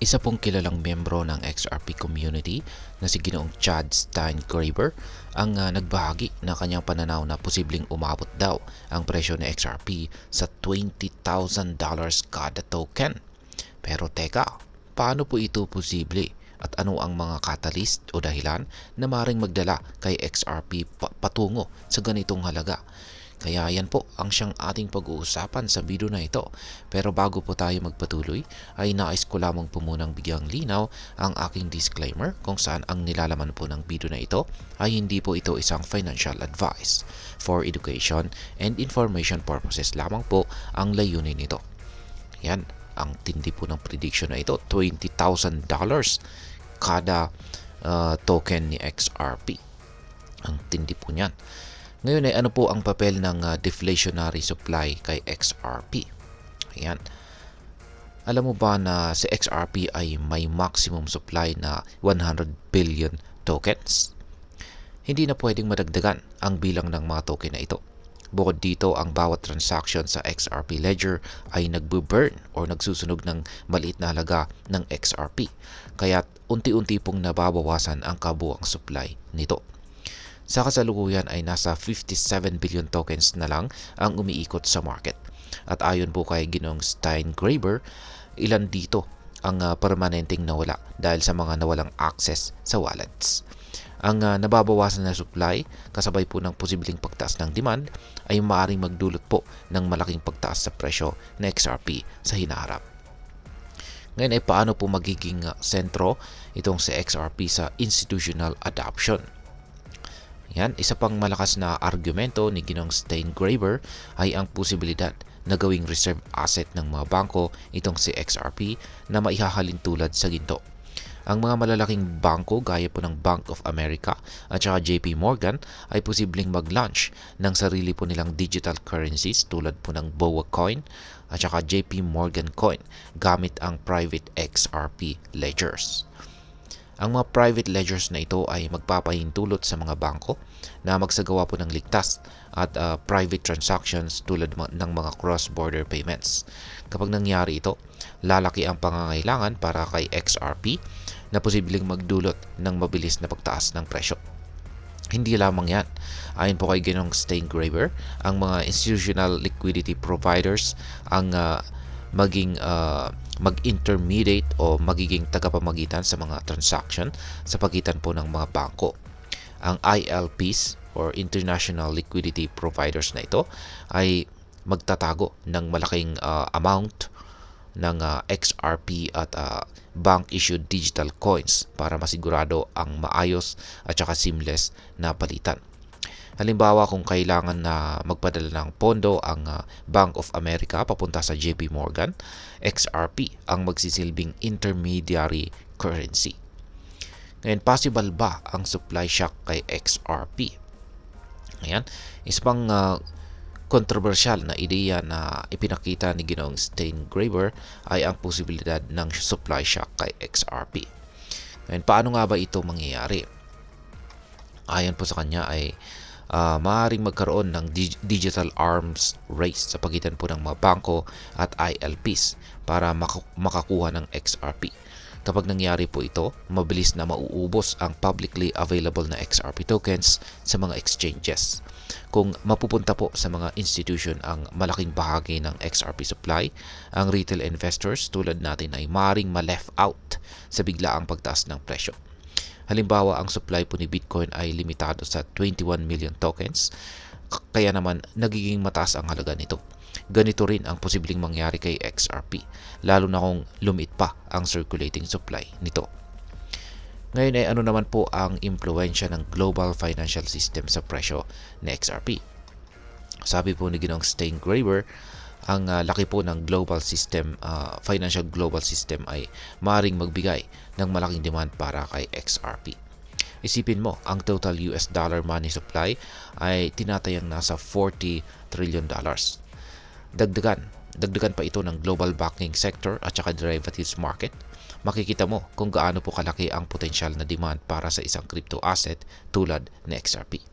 Isa pong kilalang miyembro ng XRP community na si Ginoong Chad Steingraber ang nagbahagi ng kanyang pananaw na posibleng umabot daw ang presyo ng XRP sa $20,000 kada token. Pero teka, paano po ito posible? At ano ang mga catalyst o dahilan na maring magdala kay XRP patungo sa ganitong halaga? Kaya yan po ang siyang ating pag-uusapan sa video na ito. Pero bago po tayo magpatuloy, ay nais ko lamang po munang bigyang linaw ang aking disclaimer kung saan ang nilalaman po ng video na ito ay hindi po ito isang financial advice. For education and information purposes lamang po ang layunin nito. Yan, ang tindi po ng prediction na ito, $20,000 kada token ni XRP. Ang tindi po niyan. Ngayon ay ano po ang papel ng deflationary supply kay XRP? Ayan. Alam mo ba na si XRP ay may maximum supply na 100 billion tokens? Hindi na pwedeng madagdagan ang bilang ng mga token na ito. Bukod dito, ang bawat transaction sa XRP ledger ay nagbo-burn o nagsusunog ng maliit na halaga ng XRP. Kaya unti-unti pong nababawasan ang kabuuang supply nito. Sa kasalukuyan ay nasa 57 billion tokens na lang ang umiikot sa market. At ayon po kay Ginoong Steingraber, ilan dito ang permanenteng nawala dahil sa mga nawalang access sa wallets. Ang nababawasan na supply kasabay po ng posibleng pagtaas ng demand ay maaaring magdulot po ng malaking pagtaas sa presyo ng XRP sa hinaharap. Ngayon ay paano po magiging sentro itong si XRP sa institutional adoption? Yan, isa pang malakas na argumento ni Ginoong Steingraber ay ang posibilidad na gawing reserve asset ng mga bangko itong si XRP na maihahalin tulad sa ginto. Ang mga malalaking bangko gaya po ng Bank of America at saka JP Morgan ay posibleng mag-launch ng sarili po nilang digital currencies tulad po ng BOA Coin at saka JP Morgan Coin gamit ang private XRP ledgers. Ang mga private ledgers na ito ay magpapahintulot sa mga bangko na magsagawa po ng ligtas at private transactions tulad ng mga cross-border payments. Kapag nangyari ito, lalaki ang pangangailangan para kay XRP na posibleng magdulot ng mabilis na pagtaas ng presyo. Hindi lamang yan. Ayon po kay Ginoong Steingraber, ang mga institutional liquidity providers ang maging mag-intermediate o magiging tagapamagitan sa mga transaction sa pagitan po ng mga bangko. Ang ILPs or International Liquidity Providers na ito ay magtatago ng malaking amount ng XRP at bank-issued digital coins para masigurado ang maayos at saka seamless na palitan. Halimbawa, kung kailangan na magpadala ng pondo ang Bank of America papunta sa JP Morgan, XRP ang magsisilbing intermediary currency. Ngayon, possible ba ang supply shock kay XRP? Ayan, isa pang kontrobersyal na ideya na ipinakita ni Ginoong Steingraber ay ang posibilidad ng supply shock kay XRP. Ngayon, paano nga ba ito mangyayari? Ayon po sa kanya ay maaaring magkaroon ng digital arms race sa pagitan po ng mga bangko at ILPs para makakuha ng XRP. Kapag nangyari po ito, mabilis na mauubos ang publicly available na XRP tokens sa mga exchanges. Kung mapupunta po sa mga institution ang malaking bahagi ng XRP supply, ang retail investors tulad natin ay maaaring ma-left out sa biglaang pagtaas ng presyo. Halimbawa, ang supply po ni Bitcoin ay limitado sa 21 million tokens, kaya naman nagiging mataas ang halaga nito. Ganito rin ang posibleng mangyari kay XRP, lalo na kung lumit pa ang circulating supply nito. Ngayon ay ano naman po ang impluensya ng global financial system sa presyo ni XRP? Sabi po ni Ginoong Steingraber, ang laki po ng global system, financial global system ay maaaring magbigay ng malaking demand para kay XRP. Isipin mo, ang total US dollar money supply ay tinatayang nasa $40 trillion. Dagdagan pa ito ng global banking sector at saka derivatives market. Makikita mo kung gaano po kalaki ang potensyal na demand para sa isang crypto asset tulad ng XRP.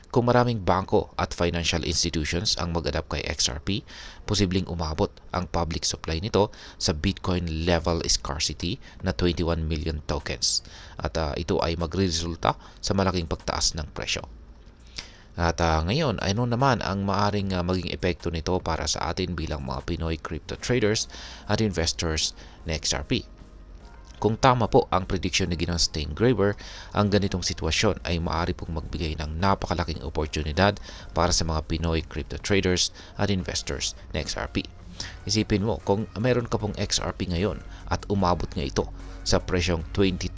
Kung maraming bangko at financial institutions ang mag-adapt kay XRP, posibleng umabot ang public supply nito sa Bitcoin level scarcity na 21 million tokens. At ito ay magresulta sa malaking pagtaas ng presyo. At ngayon, ano naman ang maaring maging epekto nito para sa atin bilang mga Pinoy crypto traders at investors na XRP? Kung tama po ang prediction ni Ginang Steingraber, ang ganitong sitwasyon ay maaari pong magbigay ng napakalaking oportunidad para sa mga Pinoy crypto traders at investors na XRP. Isipin mo, kung meron ka pong XRP ngayon at umabot nga ito sa presyong $20,000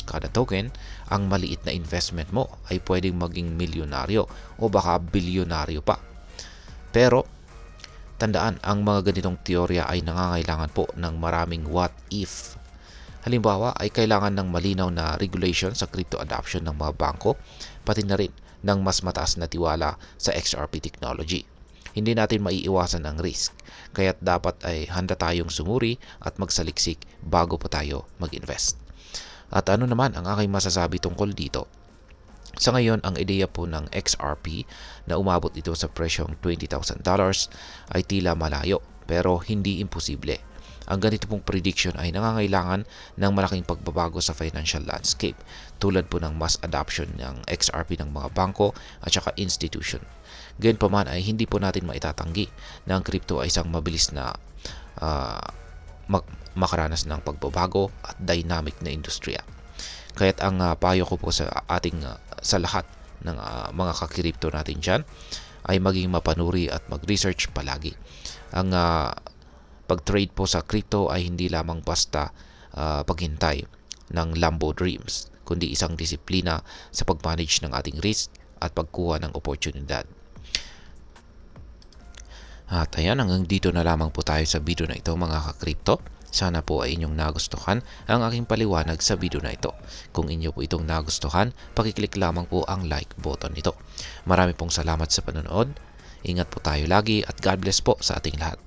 kada token, ang maliit na investment mo ay pwedeng maging milyonaryo o baka bilyonaryo pa. Pero tandaan, ang mga ganitong teorya ay nangangailangan po ng maraming what if. Halimbawa ay kailangan ng malinaw na regulation sa crypto adoption ng mga bangko, pati na rin ng mas mataas na tiwala sa XRP technology. Hindi natin maiiwasan ang risk, kaya't dapat ay handa tayong sumuri at magsaliksik bago pa tayo mag-invest. At ano naman ang aking masasabi tungkol dito? Sa ngayon, ang ideya po ng XRP na umabot ito sa presyong $20,000 ay tila malayo pero hindi imposible. Ang ganito pong prediction ay nangangailangan ng malaking pagbabago sa financial landscape tulad po ng mass adoption ng XRP ng mga bangko at saka institution. Gayunpaman ay hindi po natin maitatanggi na ang crypto ay isang mabilis na makaranas ng pagbabago at dynamic na industriya. Kaya't ang payo ko po sa sa lahat ng mga kakiripto natin dyan ay maging mapanuri at mag-research palagi. Ang pag-trade po sa crypto ay hindi lamang basta paghintay ng Lambo dreams, kundi isang disiplina sa pag-manage ng ating risk at pagkuha ng oportunidad. At ayan, hanggang dito na lamang po tayo sa video na ito mga ka-crypto. Sana po ay inyong nagustuhan ang aking paliwanag sa video na ito. Kung inyo po itong nagustuhan, pakiclick lamang po ang like button nito. Marami pong salamat sa panonood. Ingat po tayo lagi at God bless po sa ating lahat.